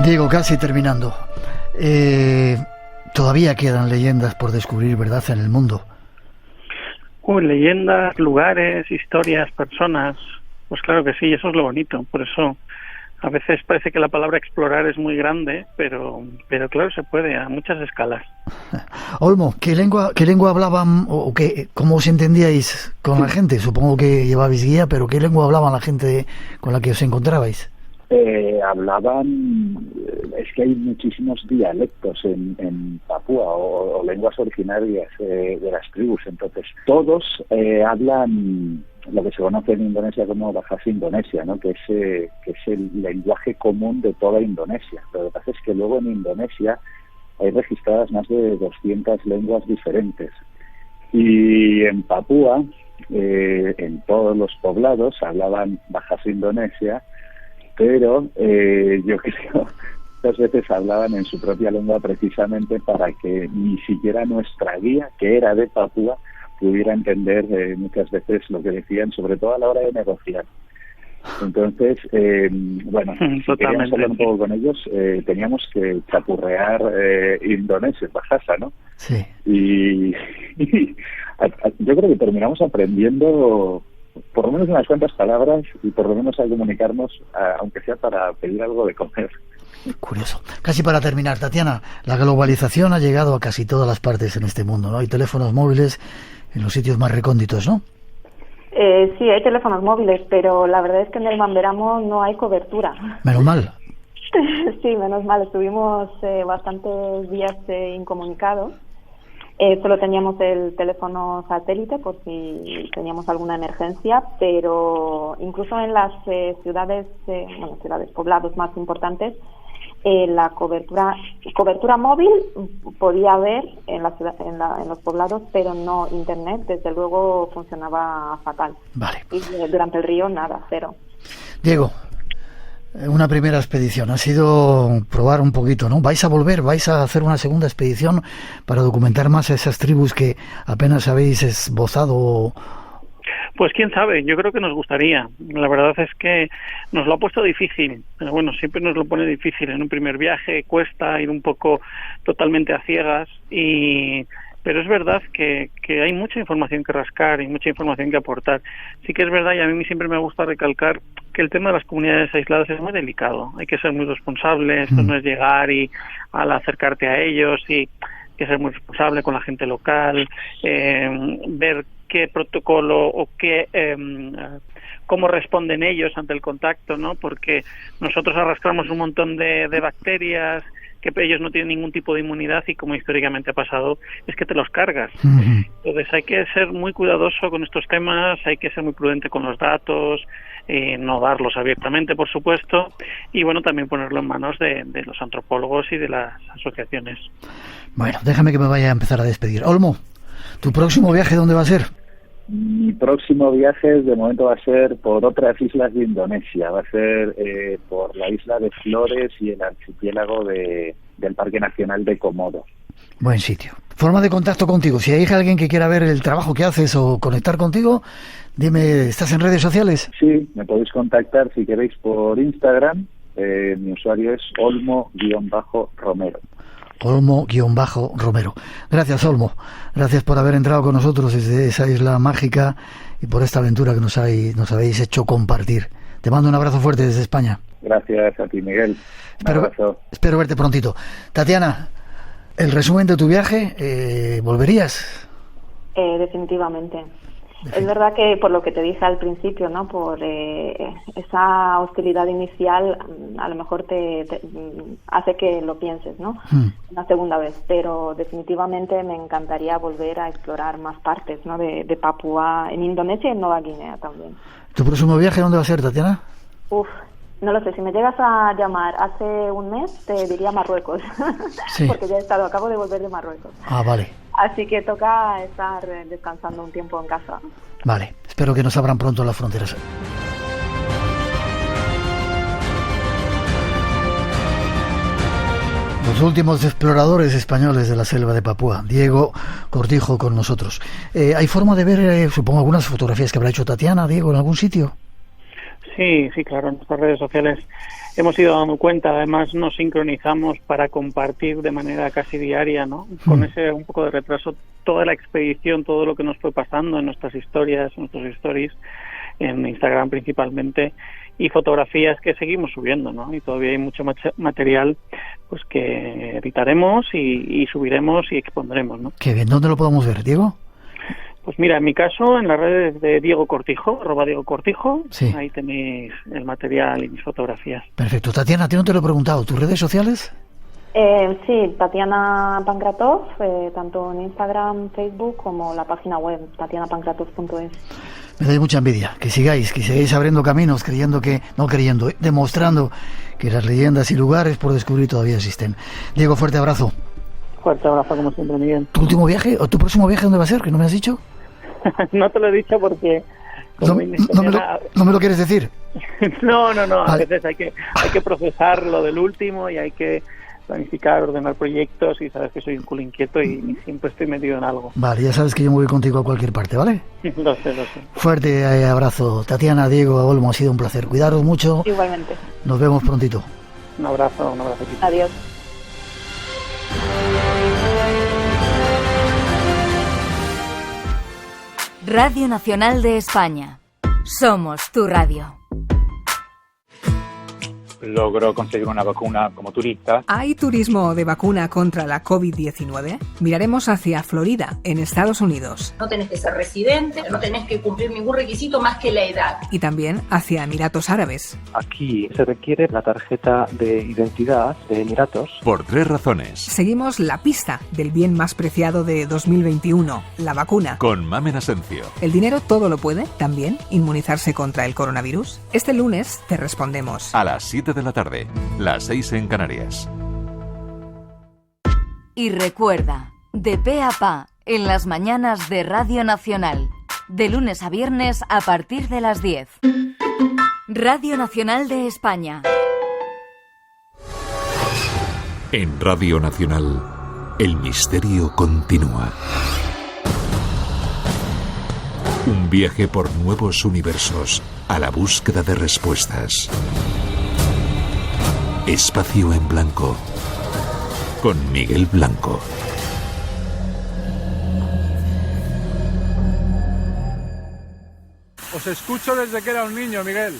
S3: Diego, casi terminando. Todavía quedan leyendas por descubrir, ¿verdad?, en el mundo.
S8: Leyendas, lugares, historias, personas. Pues claro que sí, eso es lo bonito. Por eso a veces parece que la palabra explorar es muy grande, pero claro, se puede a muchas escalas.
S3: Olmo, ¿qué lengua hablaban o cómo os entendíais con la gente? Supongo que llevabais guía, pero ¿qué lengua hablaban la gente con la que os encontrabais?
S7: Hablaban, es que hay muchísimos dialectos en Papúa o lenguas originarias de las tribus, entonces todos hablan lo que se conoce en Indonesia como Bahasa Indonesia, ¿no?, que es el lenguaje común de toda Indonesia. Pero lo que pasa es que luego en Indonesia hay registradas más de 200 lenguas diferentes. Y en Papúa, en todos los poblados, hablaban Bahasa Indonesia, pero yo creo que muchas veces hablaban en su propia lengua precisamente para que ni siquiera nuestra guía, que era de Papúa, pudiera entender muchas veces lo que decían, sobre todo a la hora de negociar. Entonces, bueno, si queríamos hablar un poco con ellos, teníamos que chapurrear indonesio, bahasa, ¿no?
S3: Sí.
S7: Y yo creo que terminamos aprendiendo por lo menos unas cuantas palabras y por lo menos a comunicarnos, aunque sea para pedir algo de comer.
S3: Curioso. Casi para terminar, Tatiana, la globalización ha llegado a casi todas las partes en este mundo, ¿no? Hay teléfonos móviles en los sitios más recónditos, ¿no?
S9: Sí, hay teléfonos móviles, pero la verdad es que en el Mamberamo no hay cobertura.
S3: Menos mal.
S9: Sí, menos mal. Estuvimos bastantes días incomunicados. Solo teníamos el teléfono satélite por si teníamos alguna emergencia, pero incluso en las ciudades, poblados más importantes, la cobertura móvil podía haber en los poblados, pero no internet. Desde luego funcionaba fatal.
S3: Vale.
S9: Y durante el río nada, cero.
S3: Diego, una primera expedición ha sido probar un poquito, ¿no? ¿Vais a hacer una segunda expedición para documentar más a esas tribus que apenas habéis esbozado?
S8: Pues quién sabe, yo creo que nos gustaría. La verdad es que nos lo ha puesto difícil, pero bueno, siempre nos lo pone difícil. En un primer viaje cuesta ir un poco totalmente a ciegas, pero es verdad que hay mucha información que rascar y mucha información que aportar. Sí que es verdad, y a mí siempre me gusta recalcar que el tema de las comunidades aisladas es muy delicado. Hay que ser muy responsable, esto no es llegar y al acercarte a ellos, y hay que ser muy responsable con la gente local, ver qué protocolo o cómo responden ellos ante el contacto, ¿no? Porque nosotros arrastramos un montón de bacterias que ellos no tienen ningún tipo de inmunidad, y como históricamente ha pasado, es que te los cargas. Entonces hay que ser muy cuidadoso con estos temas, hay que ser muy prudente con los datos, no darlos abiertamente, por supuesto, y bueno, también ponerlo en manos de los antropólogos y de las asociaciones.
S3: Bueno, déjame que me vaya a empezar a despedir. Olmo, ¿tu próximo viaje dónde va a ser?
S7: Mi próximo viaje de momento va a ser por otras islas de Indonesia, va a ser por la isla de Flores y el archipiélago del Parque Nacional de Komodo.
S3: Buen sitio. Forma de contacto contigo. Si hay alguien que quiera ver el trabajo que haces o conectar contigo, dime, ¿estás en redes sociales?
S7: Sí, me podéis contactar si queréis por Instagram. Mi usuario es Olmo-Romero.
S3: Olmo-Romero. Gracias, Olmo. Gracias por haber entrado con nosotros desde esa isla mágica y por esta aventura que nos habéis hecho compartir. Te mando un abrazo fuerte desde España.
S7: Gracias a ti, Miguel.
S3: Espero verte prontito. Tatiana, el resumen de tu viaje, ¿volverías?
S9: Definitivamente. Es verdad que por lo que te dije al principio, ¿no? Por esa hostilidad inicial, a lo mejor te hace que lo pienses, ¿no? Una segunda vez, pero definitivamente me encantaría volver a explorar más partes, ¿no? De Papúa, en Indonesia y en Nueva Guinea también.
S3: ¿Tu próximo viaje dónde va a ser, Tatiana?
S9: No lo sé, si me llegas a llamar hace un mes, te diría Marruecos, sí. Porque ya acabo de volver de Marruecos.
S3: Ah, vale.
S9: Así que toca estar descansando un tiempo en casa.
S3: Vale, espero que nos abran pronto las fronteras. Los últimos exploradores españoles de la selva de Papúa, Diego Cortijo con nosotros. ¿Hay forma de ver, supongo, algunas fotografías que habrá hecho Tatiana, Diego, en algún sitio?
S8: Sí, claro, en nuestras redes sociales hemos ido dando cuenta, además nos sincronizamos para compartir de manera casi diaria, ¿no? Con ese un poco de retraso, toda la expedición, todo lo que nos fue pasando en nuestras historias, en nuestros stories, en Instagram principalmente, y fotografías que seguimos subiendo, ¿no? Y todavía hay mucho material pues que editaremos y subiremos y expondremos, ¿no?
S3: Qué bien, ¿dónde lo podemos ver, Diego?
S8: Pues mira, en mi caso, en las redes de Diego Cortijo, @DiegoCortijo,
S3: sí.
S8: Ahí tenéis el material y mis fotografías.
S3: Perfecto. Tatiana, a ti no te lo he preguntado, ¿tus redes sociales?
S9: Sí, Tatiana Pankratov, tanto en Instagram, Facebook, como la página web, tatianapankratov.es.
S3: Me da mucha envidia, que sigáis abriendo caminos, demostrando que las leyendas y lugares por descubrir todavía existen. Diego, fuerte abrazo.
S8: Fuerte abrazo, como siempre, Miguel.
S3: ¿Tu último viaje o tu próximo viaje dónde va a ser? ¿Que no me has dicho?
S8: No te lo he dicho porque...
S3: No me lo quieres decir.
S8: No. Vale. A veces hay que procesar lo del último y hay que planificar, ordenar proyectos, y sabes que soy un culo inquieto y siempre estoy metido en algo.
S3: Vale, ya sabes que yo me voy contigo a cualquier parte, ¿vale?
S8: Lo sé.
S3: Fuerte abrazo. Tatiana, Diego, Olmo, ha sido un placer. Cuidaros mucho.
S9: Igualmente.
S3: Nos vemos prontito.
S8: Un abrazo.
S9: Adiós.
S10: Radio Nacional de España. Somos tu radio. logró conseguir una vacuna como turista.
S11: ¿Hay turismo de vacuna contra la COVID-19? Miraremos hacia Florida, en Estados Unidos.
S12: No tenés que ser residente, no tenés que cumplir ningún requisito más que la edad.
S11: Y también hacia Emiratos Árabes.
S13: Aquí se requiere la tarjeta de identidad de Emiratos.
S1: Por 3 razones.
S11: Seguimos la pista del bien más preciado de 2021, la vacuna.
S1: Con Mamen Asencio.
S11: ¿El dinero todo lo puede? ¿También inmunizarse contra el coronavirus? Este lunes te respondemos.
S1: A las 7 de la tarde, las 6 en Canarias.
S14: Y recuerda, de pe a pa, en las mañanas de Radio Nacional, de lunes a viernes a partir de las 10. Radio Nacional de España.
S1: En Radio Nacional, el misterio continúa. Un viaje por nuevos universos a la búsqueda de respuestas. Espacio en Blanco, con Miguel Blanco.
S15: Os escucho desde que era un niño, Miguel.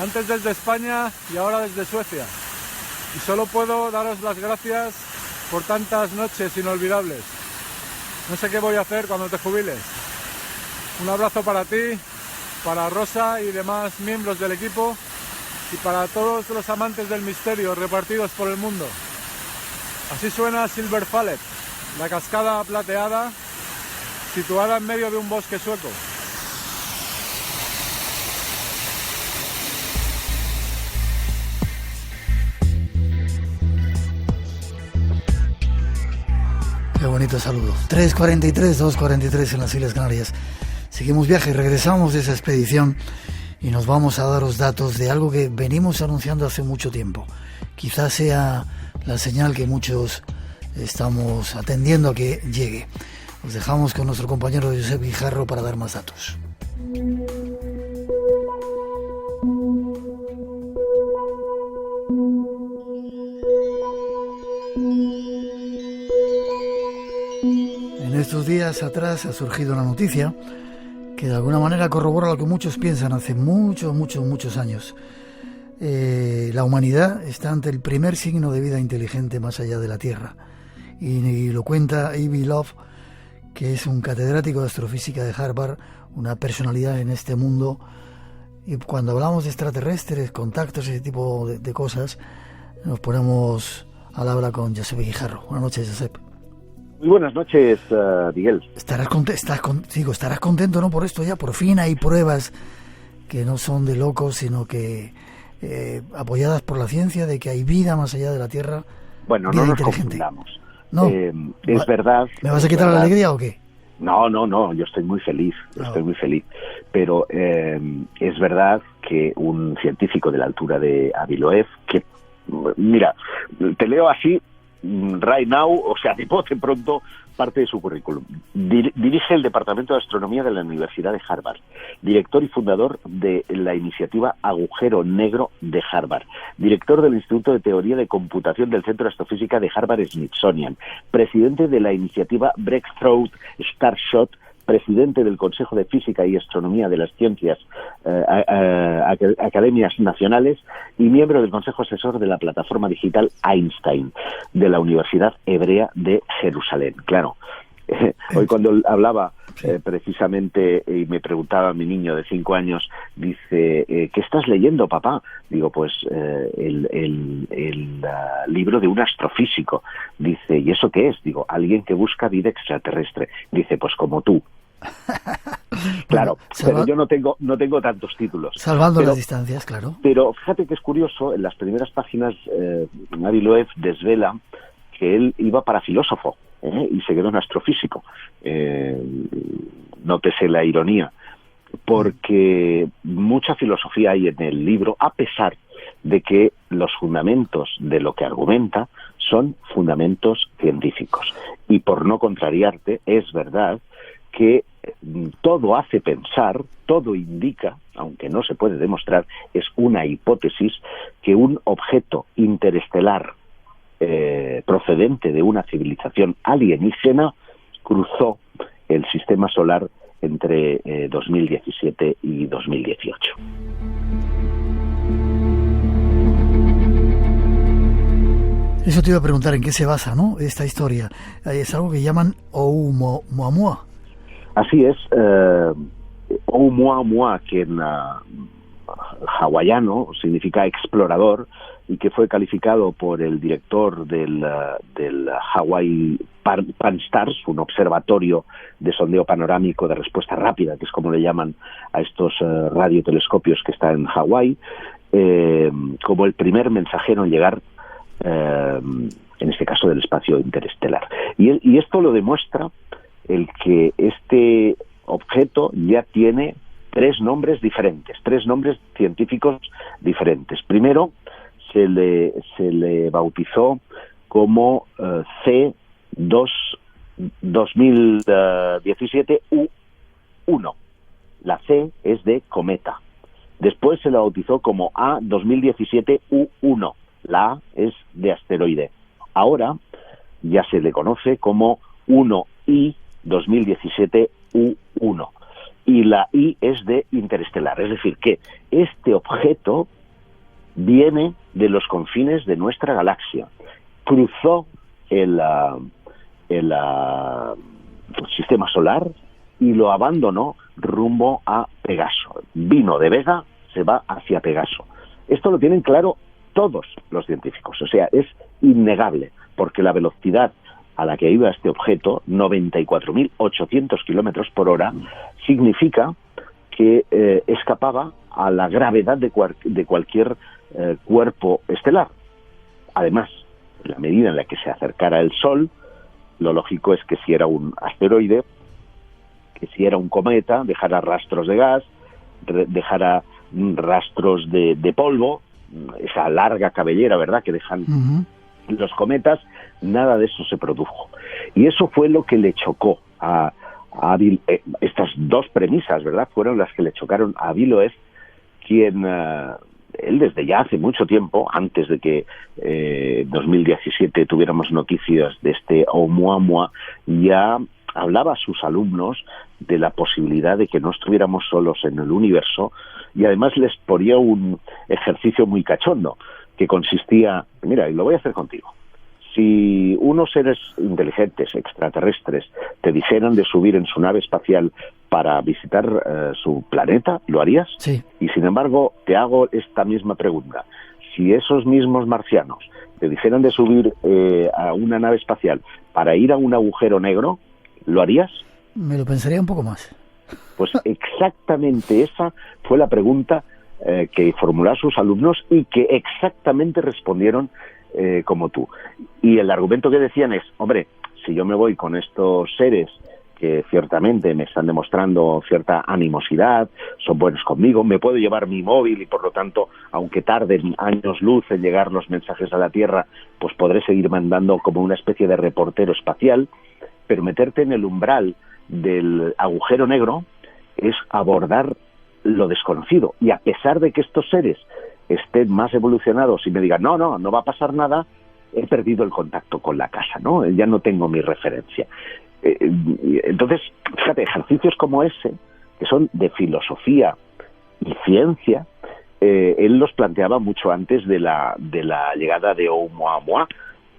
S15: Antes desde España y ahora desde Suecia. Y solo puedo daros las gracias por tantas noches inolvidables. No sé qué voy a hacer cuando te jubiles. Un abrazo para ti, para Rosa y demás miembros del equipo y para todos los amantes del misterio repartidos por el mundo. Así suena Silver Fallet, la cascada plateada situada en medio de un bosque sueco.
S3: Qué bonito saludo. 3:43, 2:43 en las Islas Canarias. Seguimos viaje, regresamos de esa expedición y nos vamos a daros datos de algo que venimos anunciando hace mucho tiempo. Quizás sea la señal que muchos estamos atendiendo a que llegue. Os dejamos con nuestro compañero Josep Guijarro para dar más datos. En estos días atrás ha surgido una noticia que de alguna manera corrobora lo que muchos piensan hace muchos años. La humanidad está ante el primer signo de vida inteligente más allá de la Tierra. Y lo cuenta Avi Loeb, que es un catedrático de astrofísica de Harvard, una personalidad en este mundo. Y cuando hablamos de extraterrestres, contactos, ese tipo de cosas, nos ponemos al habla con Josep Guijarro. Buenas noches, Josep.
S16: Muy buenas noches, Miguel.
S3: Estarás contento, ¿no? Por esto ya, por fin hay pruebas que no son de locos, sino que apoyadas por la ciencia de que hay vida más allá de la Tierra.
S16: Bueno, no nos confundamos.
S3: No.
S16: Es verdad.
S3: ¿Me vas a quitar la alegría o qué?
S16: No, yo estoy muy feliz, pero es verdad que un científico de la altura de Avi Loeb, que, mira, te leo así, right now, o sea, de bote pronto, parte de su currículum. Dirige el Departamento de Astronomía de la Universidad de Harvard, director y fundador de la iniciativa Agujero Negro de Harvard, director del Instituto de Teoría de Computación del Centro de Astrofísica de Harvard-Smithsonian, presidente de la iniciativa Breakthrough Starshot, presidente del Consejo de Física y Astronomía de las Ciencias Academias Nacionales y miembro del Consejo Asesor de la plataforma digital Einstein de la Universidad Hebrea de Jerusalén. Claro, hoy cuando hablaba precisamente y me preguntaba mi niño de 5 años, dice, ¿qué estás leyendo, papá? Digo, pues el libro de un astrofísico. Dice, ¿y eso qué es? Digo, alguien que busca vida extraterrestre. Dice, pues como tú. Claro, pero yo no tengo tantos títulos.
S3: Salvando las distancias, claro.
S16: Pero fíjate que es curioso, en las primeras páginas Avi Loeb desvela que él iba para filósofo y se quedó en astrofísico. Nótese la ironía, porque mucha filosofía hay en el libro, a pesar de que los fundamentos de lo que argumenta son fundamentos científicos. Y por no contrariarte, es verdad que todo hace pensar, todo indica, aunque no se puede demostrar, es una hipótesis, que un objeto interestelar procedente de una civilización alienígena cruzó el sistema solar entre 2017 y 2018.
S3: Eso te iba a preguntar, ¿en qué se basa, no, esta historia? Es algo que llaman Oumuamua.
S16: Así es, Oumuamua, que en hawaiano significa explorador, y que fue calificado por el director del Hawaii Pan-STARRS, un observatorio de sondeo panorámico de respuesta rápida, que es como le llaman a estos radiotelescopios que están en Hawái, como el primer mensajero en llegar, en este caso, del espacio interestelar. Y esto lo demuestra el que este objeto ya tiene 3 nombres diferentes, 3 nombres científicos diferentes. Primero, se le bautizó como C2017U1. La C es de cometa. Después se le bautizó como A2017U1. La A es de asteroide. Ahora ya se le conoce como 1I 2017U1. Y la I es de interestelar. Es decir, que este objeto viene de los confines de nuestra galaxia. Cruzó el sistema solar y lo abandonó rumbo a Pegaso. Vino de Vega, se va hacia Pegaso. Esto lo tienen claro todos los científicos. O sea, es innegable, porque la velocidad a la que iba este objeto, 94.800 kilómetros por hora, significa que escapaba a la gravedad de cualquier cuerpo estelar. Además, en la medida en la que se acercara el Sol, lo lógico es que si era un asteroide, que si era un cometa, dejara rastros de gas, dejara rastros de polvo, esa larga cabellera, ¿verdad?, que dejan los cometas. Nada de eso se produjo. Y eso fue lo que le chocó a estas 2 premisas, ¿verdad?, fueron las que le chocaron a Aviloev, quien él desde ya hace mucho tiempo, antes de que en 2017 tuviéramos noticias de este Oumuamua, ya hablaba a sus alumnos de la posibilidad de que no estuviéramos solos en el universo, y además les ponía un ejercicio muy cachondo, que consistía, mira, y lo voy a hacer contigo. Si unos seres inteligentes, extraterrestres, te dijeran de subir en su nave espacial para visitar su planeta, ¿lo harías?
S3: Sí.
S16: Y sin embargo, te hago esta misma pregunta. Si esos mismos marcianos te dijeran de subir a una nave espacial para ir a un agujero negro, ¿lo harías?
S3: Me lo pensaría un poco más.
S16: Pues exactamente esa fue la pregunta que formularon sus alumnos y que exactamente respondieron como tú. Y el argumento que decían es, hombre, si yo me voy con estos seres que ciertamente me están demostrando cierta animosidad, son buenos conmigo, me puedo llevar mi móvil y por lo tanto, aunque tarden años luz en llegar los mensajes a la Tierra, pues podré seguir mandando como una especie de reportero espacial, pero meterte en el umbral del agujero negro es abordar lo desconocido. Y a pesar de que estos seres estén más evolucionados y me digan, no va a pasar nada, he perdido el contacto con la casa, ¿no? Ya no tengo mi referencia. Entonces, fíjate, ejercicios como ese, que son de filosofía y ciencia, él los planteaba mucho antes de la llegada de Oumuamua,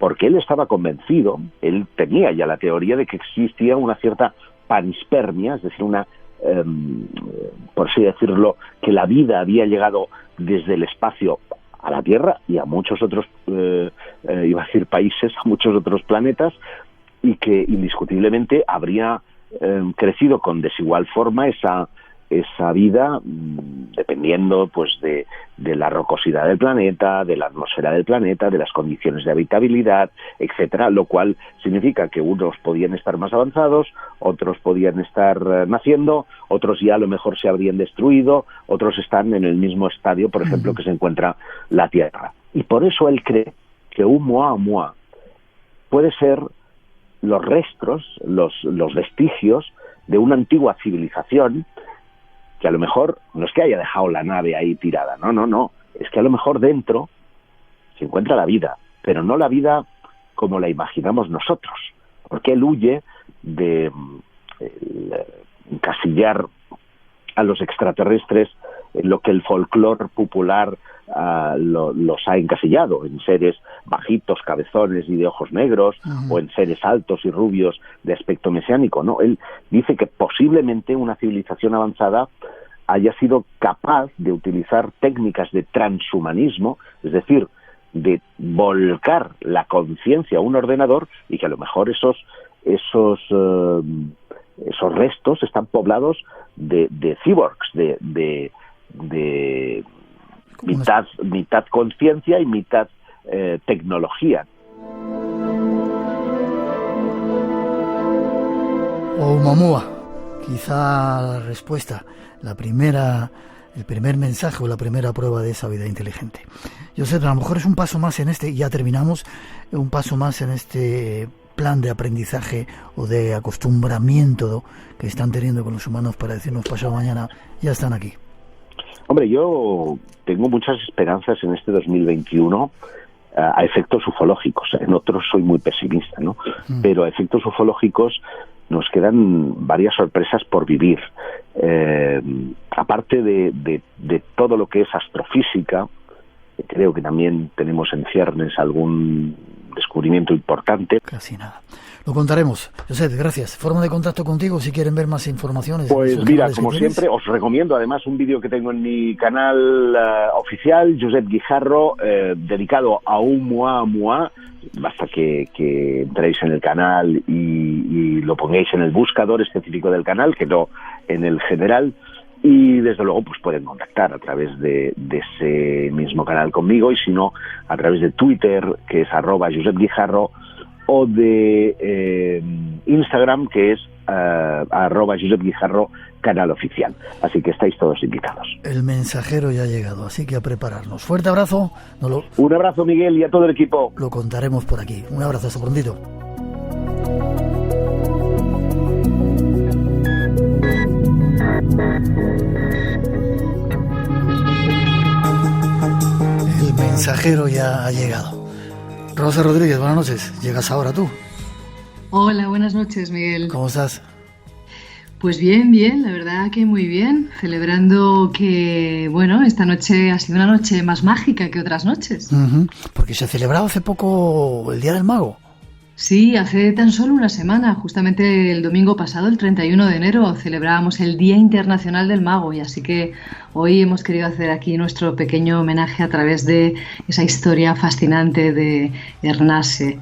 S16: porque él estaba convencido, él tenía ya la teoría de que existía una cierta panspermia, es decir, una por así decirlo, que la vida había llegado desde el espacio a la Tierra y a muchos otros, iba a decir países, a muchos otros planetas, y que indiscutiblemente habría crecido con desigual forma esa vida, dependiendo pues de la rocosidad del planeta, de la atmósfera del planeta, de las condiciones de habitabilidad, etcétera, lo cual significa que unos podían estar más avanzados, otros podían estar naciendo, otros ya a lo mejor se habrían destruido, otros están en el mismo estadio, por ejemplo, que se encuentra la Tierra. Y por eso él cree que Oumuamua puede ser los restos, los vestigios de una antigua civilización que a lo mejor no es que haya dejado la nave ahí tirada, no, es que a lo mejor dentro se encuentra la vida, pero no la vida como la imaginamos nosotros, porque él huye de encasillar a los extraterrestres en lo que el folclore popular los ha encasillado, en seres bajitos, cabezones y de ojos negros, o en seres altos y rubios de aspecto mesiánico, ¿no? Él dice que posiblemente una civilización avanzada haya sido capaz de utilizar técnicas de transhumanismo, es decir, de volcar la conciencia a un ordenador, y que a lo mejor esos restos están poblados de cyborgs, de mitad conciencia y mitad tecnología.
S3: Oumuamua, quizá la respuesta, el primer mensaje o la primera prueba de esa vida inteligente. Josep, a lo mejor es un paso más en ya terminamos, un paso más en este plan de aprendizaje o de acostumbramiento que están teniendo con los humanos para decirnos pasado mañana, ya están aquí.
S16: Hombre, yo tengo muchas esperanzas en este 2021 a efectos ufológicos. En otros soy muy pesimista, ¿no? Pero a efectos ufológicos nos quedan varias sorpresas por vivir. Aparte de todo lo que es astrofísica, creo que también tenemos en ciernes algún descubrimiento importante.
S3: Casi nada. Lo contaremos. Josep, gracias. Forma de contacto contigo si quieren ver más informaciones.
S16: Pues mira, como siempre, os recomiendo además un vídeo que tengo en mi canal oficial, Josep Guijarro, dedicado a Oumuamua. Basta que entréis en el canal y lo pongáis en el buscador específico del canal, que no en el general. Y desde luego pues pueden contactar a través de ese mismo canal conmigo, y si no, a través de Twitter, que es @JosepGuijarro, o de Instagram, que es @JosepGuijarro, canal oficial. Así que estáis todos invitados.
S3: El mensajero ya ha llegado, así que a prepararnos. Fuerte abrazo.
S16: Un abrazo, Miguel, y a todo el equipo.
S3: Lo contaremos por aquí. Un abrazo, hasta prontito. El mensajero ya ha llegado. Rosa Rodríguez, buenas noches. Llegas ahora tú.
S17: Hola, buenas noches, Miguel.
S3: ¿Cómo estás?
S17: Pues bien, la verdad que muy bien. Celebrando que, bueno, esta noche ha sido una noche más mágica que otras noches.
S3: Porque se celebraba hace poco el Día del Mago.
S17: Sí, hace tan solo una semana, justamente el domingo pasado, el 31 de enero, celebrábamos el Día Internacional del Mago, y así que hoy hemos querido hacer aquí nuestro pequeño homenaje a través de esa historia fascinante de Ernase.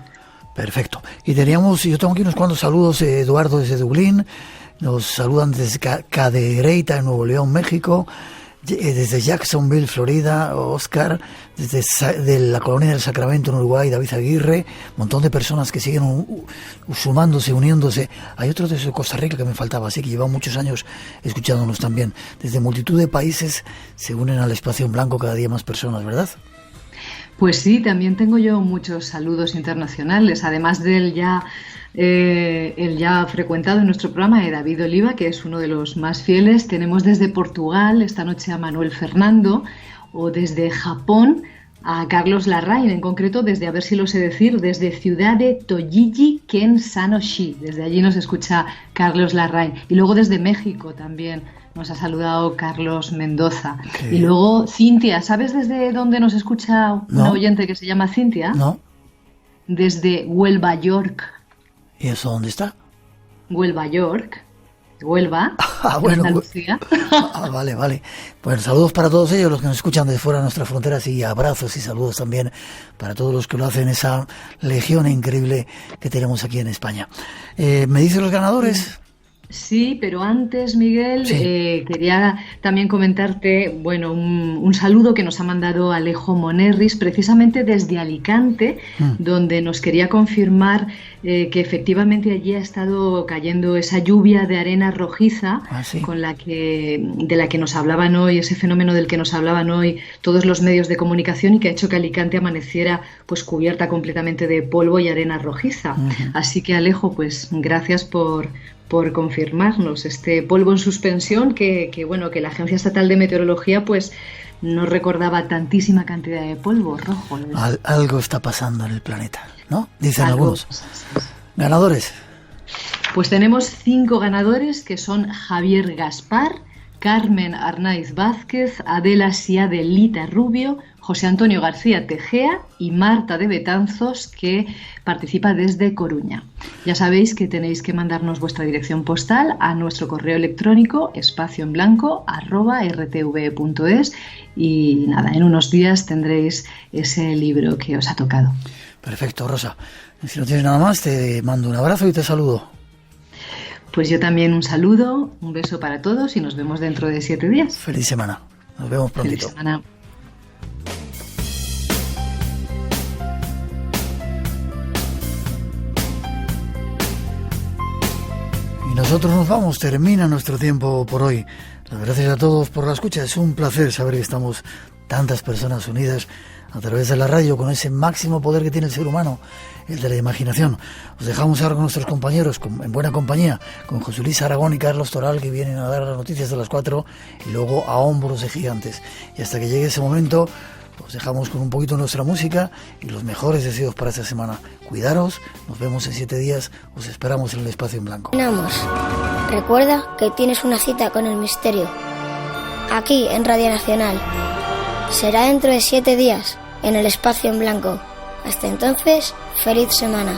S3: Perfecto. Y yo tengo aquí unos cuantos saludos. Eduardo desde Dublín, nos saludan desde Cadereyta, en Nuevo León, México. Desde Jacksonville, Florida, Oscar, de la Colonia del Sacramento en Uruguay, David Aguirre, un montón de personas que siguen sumándose, uniéndose. Hay otro desde Costa Rica que me faltaba, así que llevan muchos años escuchándonos también. Desde multitud de países se unen al espacio en blanco cada día más personas, ¿verdad?
S17: Pues sí, también tengo yo muchos saludos internacionales, además del el ya frecuentado en nuestro programa de David Oliva, que es uno de los más fieles. Tenemos desde Portugal esta noche a Manuel Fernando, o desde Japón a Carlos Larraín, en concreto desde, a ver si lo sé decir, desde ciudad de Tojiji, Ken Sanoshi. Desde allí nos escucha Carlos Larraín. Y luego desde México también nos ha saludado Carlos Mendoza. Y luego Cintia, ¿sabes desde dónde nos escucha una oyente que se llama Cintia?
S3: No.
S17: Desde Huelva, York.
S3: ¿Y eso dónde está?
S17: Huelva, York. Huelva,
S3: bueno,
S17: Andalucía.
S3: Vale. Bueno, saludos para todos ellos, los que nos escuchan desde fuera de nuestras fronteras, y abrazos y saludos también para todos los que lo hacen, esa legión increíble que tenemos aquí en España. ¿Me dicen los ganadores?
S17: Sí, pero antes, Miguel, quería también comentarte, bueno, un saludo que nos ha mandado Alejo Monerris, precisamente desde Alicante, donde nos quería confirmar que efectivamente allí ha estado cayendo esa lluvia de arena rojiza, de la que nos hablaban hoy, ese fenómeno del que nos hablaban hoy todos los medios de comunicación, y que ha hecho que Alicante amaneciera pues cubierta completamente de polvo y arena rojiza. Así que, Alejo, pues gracias por confirmarnos este polvo en suspensión que la Agencia Estatal de Meteorología pues no recordaba tantísima cantidad de polvo rojo.
S3: Algo está pasando en el planeta, ¿no? Dicen algunos. ¿Ganadores?
S17: Pues tenemos 5 ganadores, que son Javier Gaspar, Carmen Arnaiz Vázquez, Adela Siadelita Rubio, José Antonio García Tejea y Marta de Betanzos, que participa desde Coruña. Ya sabéis que tenéis que mandarnos vuestra dirección postal a nuestro correo electrónico espacioenblanco@rtve.es y nada, en unos días tendréis ese libro que os ha tocado.
S3: Perfecto, Rosa. Si no tienes nada más, te mando un abrazo y te saludo.
S17: Pues yo también un saludo, un beso para todos y nos vemos dentro de 7 días.
S3: Feliz semana. Nos vemos prontito.
S17: Feliz semana.
S3: Y nosotros nos vamos, termina nuestro tiempo por hoy. Las gracias a todos por la escucha. Es un placer saber que estamos tantas personas unidas a través de la radio con ese máximo poder que tiene el ser humano, el de la imaginación. Os dejamos ahora con nuestros compañeros, en buena compañía, con José Luis Aragón y Carlos Toral, que vienen a dar las noticias de las 4 y luego a Hombros de Gigantes. Y hasta que llegue ese momento, os dejamos con un poquito de nuestra música y los mejores deseos para esta semana. Cuidaros, nos vemos en 7 días, os esperamos en el Espacio en Blanco.
S18: Recuerda que tienes una cita con el misterio, aquí en Radio Nacional. Será dentro de 7 días, en el Espacio en Blanco. Hasta entonces, feliz semana.